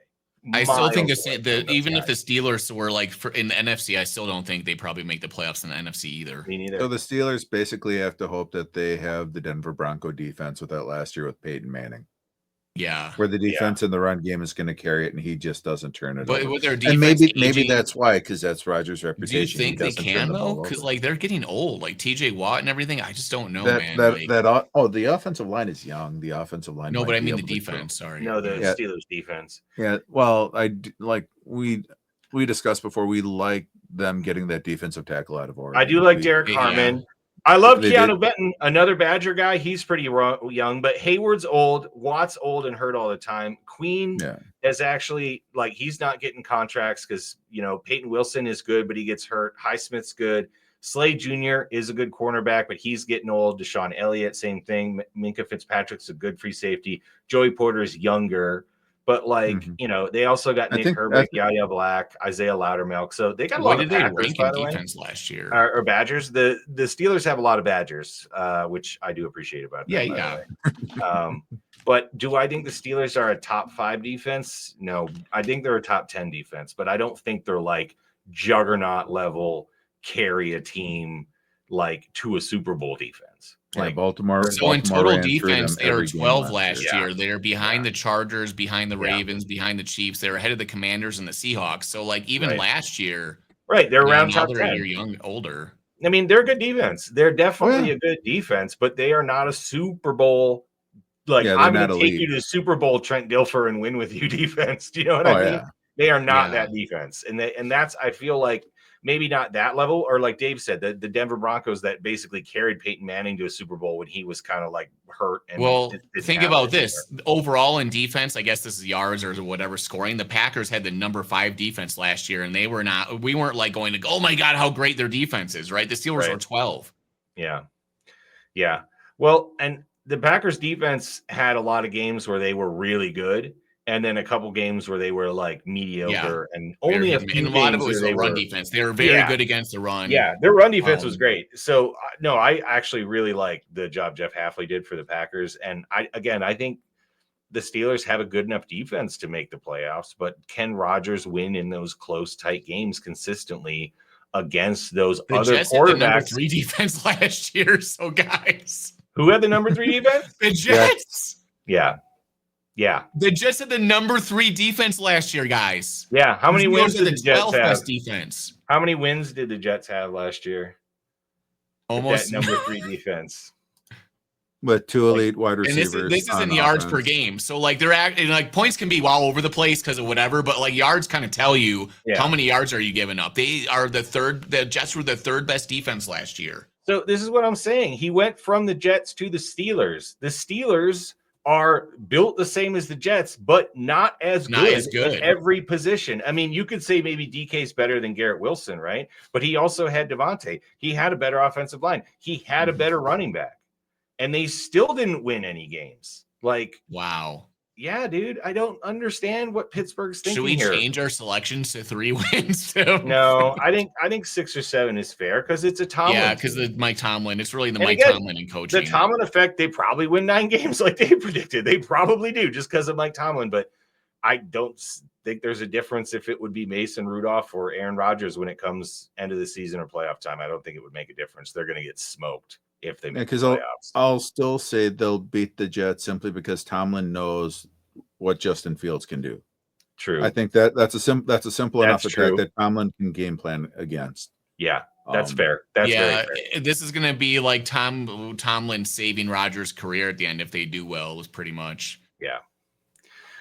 I still think even if the Steelers were like in the NFC, I still don't think they probably make the playoffs in the NFC either. Me neither. So the Steelers basically have to hope that they have the Denver Bronco defense with that last year with Peyton Manning. Yeah, where the defense in the run game is going to carry it, and he just doesn't turn it. But over. With their defense, and maybe that's why, because that's Rodgers' reputation. Do you think they can though? Because like they're getting old, like T.J. Watt and everything. I just don't know, man. The offensive line is young. The offensive line. No, but I mean the defense. Sorry. No, the Steelers defense. Yeah. Well, we discussed before. We like them getting that defensive tackle out of Oregon. I do like Derek Harmon. Yeah. I love Keanu Benton, another Badger guy. He's pretty young, but Hayward's old, Watt's old and hurt all the time. Queen is actually he's not getting contracts because Peyton Wilson is good, but he gets hurt. Highsmith's good. Slade Jr. is a good cornerback, but he's getting old. Deshaun Elliott, same thing. Minka Fitzpatrick's a good free safety. Joey Porter is younger. But they also got Nick Herbig, Yahya Black, Isaiah Loudermilk. So they got a lot of Packers, by the way. Defense last year. Or Badgers. The Steelers have a lot of Badgers, which I do appreciate about them. Yeah. But do I think the Steelers are a top 5 defense? No, I think they're a top 10 defense, but I don't think they're like juggernaut level carry a team to a Super Bowl defense. Baltimore. So in total defense, they were 12 last year. They're behind the Chargers, behind the Ravens, behind the Chiefs. They're ahead of the Commanders and the Seahawks. So even last year, they're around top 10. They're a year older. I mean, they're a good defense. They're definitely a good defense, but they are not a Super Bowl. I'm going to take you to the Super Bowl, Trent Dilfer, and win with you defense. Do you know what I mean? Yeah. They are not that defense, and that's I feel like. Maybe not that level, or like Dave said, the Denver Broncos that basically carried Peyton Manning to a Super Bowl when he was kind of hurt. And think about this. Overall in defense, I guess this is yards or whatever scoring. The Packers had the number 5 defense last year, and we weren't going to go, oh my God, how great their defense is, right? The Steelers were 12. Yeah. Yeah. Well, and the Packers defense had a lot of games where they were really good. And then a couple games where they were mediocre, and only a few. And a lot of it was the run defense. They were very good against the run. Yeah, their run defense was great. So no, I actually really like the job Jeff Hafley did for the Packers. And I think the Steelers have a good enough defense to make the playoffs. But can Rodgers win in those close, tight games consistently against those other Jets quarterbacks? Had the number 3 defense last year. So guys, who had the number 3 defense? The Jets. Yeah. Yeah, the Jets had the number 3 defense last year, guys. Yeah, how many wins did the Jets have? Best defense. How many wins did the Jets have last year? Almost that number 3 defense. With 2 elite wide receivers. And this is in yards per game. So they're acting points can be all over the place because of whatever, but yards kind of tell you how many yards are you giving up. They are the Jets were the 3rd best defense last year. So this is what I'm saying. He went from the Jets to the Steelers. The Steelers are built the same as the Jets, but not as good at every position. I mean, you could say maybe DK's better than Garrett Wilson, right? But he also had Devontae. He had a better offensive line. He had a better running back. And they still didn't win any games. Wow. yeah, dude, I don't understand what Pittsburgh's thinking Should we here. change our selections to 3 wins too? No, I think 6 or 7 is fair because it's a Tomlin. Yeah, because the Mike Tomlin. It's really the And Mike again, Tomlin and coaching. The Tomlin effect, they probably win 9 games like they predicted. They probably do just because of Mike Tomlin. But I don't think there's a difference if it would be Mason Rudolph or Aaron Rodgers when it comes end of the season or playoff time. I don't think it would make a difference. They're going to get smoked if they make the playoffs. I'll still say they'll beat the Jets simply because Tomlin knows what Justin Fields can do. True. I think that's a simple enough attack that Tomlin can game plan against. Yeah, that's fair. That's very fair. This is going to be like Tomlin saving Rodgers' career at the end if they do well. Is pretty much. Yeah.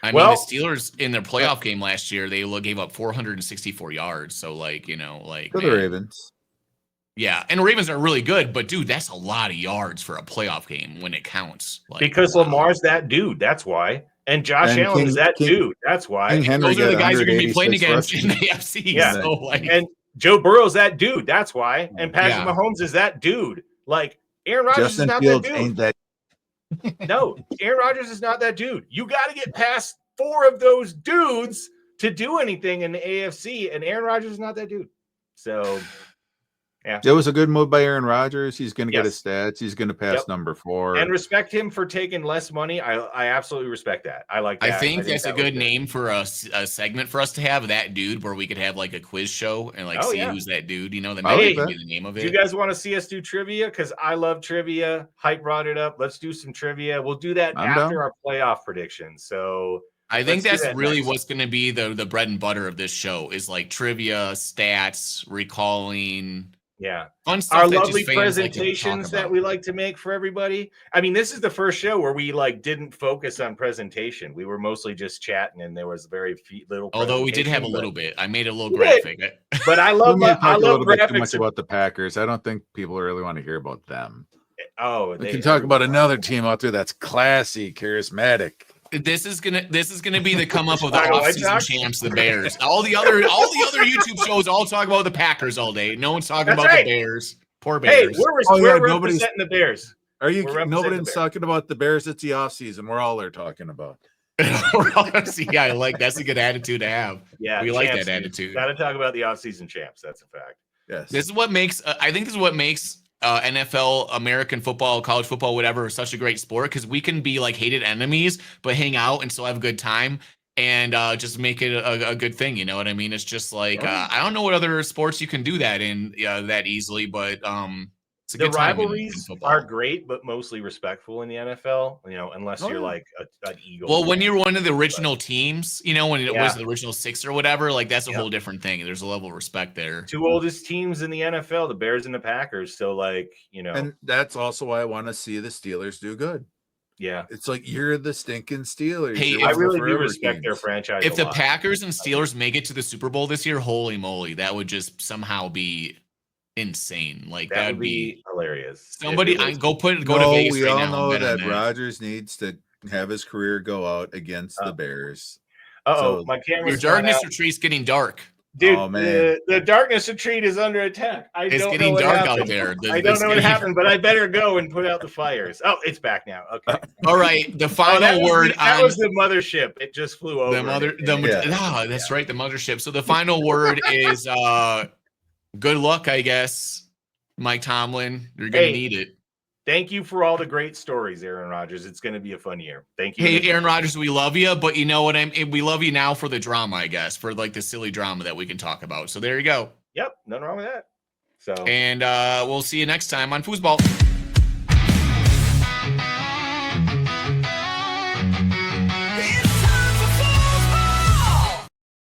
I mean, the Steelers in their playoff game last year, they gave up 464 yards. So, like, you know, like for the Ravens. Yeah, and the Ravens are really good, but dude, that's a lot of yards for a playoff game when it counts. Like, because Lamar's that dude. That's why. And Josh Allen is that dude. That's why. Those are the guys you're going to be playing against in the AFC. Yeah. So, like, and Joe Burrow's that dude. That's why. And Patrick Mahomes is that dude. Like, Aaron Rodgers is not Fields that dude. Ain't that. No, Aaron Rodgers is not that dude. You got to get past 4 of those dudes to do anything in the AFC, and Aaron Rodgers is not that dude. So, yeah. It was a good move by Aaron Rodgers. He's going to get his stats. He's going to pass number 4. And respect him for taking less money. I absolutely respect that. I like that. I think that's a good name for a segment for us to have, that dude, where we could have like a quiz show and like see who's that dude. You know, that maybe can be the name of it. Do you guys want to see us do trivia? Because I love trivia. Hype brought it up. Let's do some trivia. We'll do that after our playoff predictions. So I think that's really what's going to be the bread and butter of this show is like trivia, stats, recalling. Yeah. Fun stuff. Our lovely presentations that we like to make for everybody. I mean, this is the first show where we like didn't focus on presentation. We were mostly just chatting, and there was very little. Although we did have a little bit. I made a little graphic. But I love graphics. Too much about the Packers. I don't think people really want to hear about them. Oh, we can talk about another team out there that's classy, charismatic. This is gonna be the come up of the off-season champs, the Bears. All the other YouTube shows all talk about the Packers all day. No one's talking about the Bears. Poor Bears. Hey, we're representing the Bears. Are you? Nobody's talking about the Bears. It's the off-season. We're all there talking about. Yeah, I like that's a good attitude to have. Yeah, we like that attitude. Got to talk about the off-season champs. That's a fact. Yes. This is what makes. I think this is what makes. NFL, American football, college football, whatever, such a great sport because we can be like hated enemies, but hang out and still have a good time and just make it a good thing. You know what I mean? It's just like I don't know what other sports you can do that in that easily, but it's a the good time rivalries are great, but mostly respectful in the NFL. You know, unless you're like an Eagle. Well, when you're one of the original teams, you know, when it was the original 6 or whatever, like that's a whole different thing. There's a level of respect there. 2 oldest teams in the NFL, the Bears and the Packers. So, like, you know, and that's also why I want to see the Steelers do good. Yeah, it's like you're the stinking Steelers. Hey, I really do respect their franchise. If the Packers and Steelers make it to the Super Bowl this year, holy moly, that would just somehow be insane. Like that would be hilarious. Somebody go to Vegas we right all now know that Rodgers needs to have his career go out against the Bears. My camera's your darkness retreat's getting dark. Dude, the darkness retreat is under attack. It's getting dark out there. I don't know what happened, but I better go and put out the fires. Oh, it's back now. Okay. All right. The final word. That was the mothership. It just flew over. That's right. The mothership. So the final word is good luck, I guess. Mike Tomlin, you're going to need it. Thank you for all the great stories, Aaron Rodgers. It's going to be a fun year. Thank you. Hey, Aaron Rodgers, we love you, but you know what? We love you now for the drama, I guess, for like the silly drama that we can talk about. So there you go. Yep, nothing wrong with that. So, and we'll see you next time on Foosball.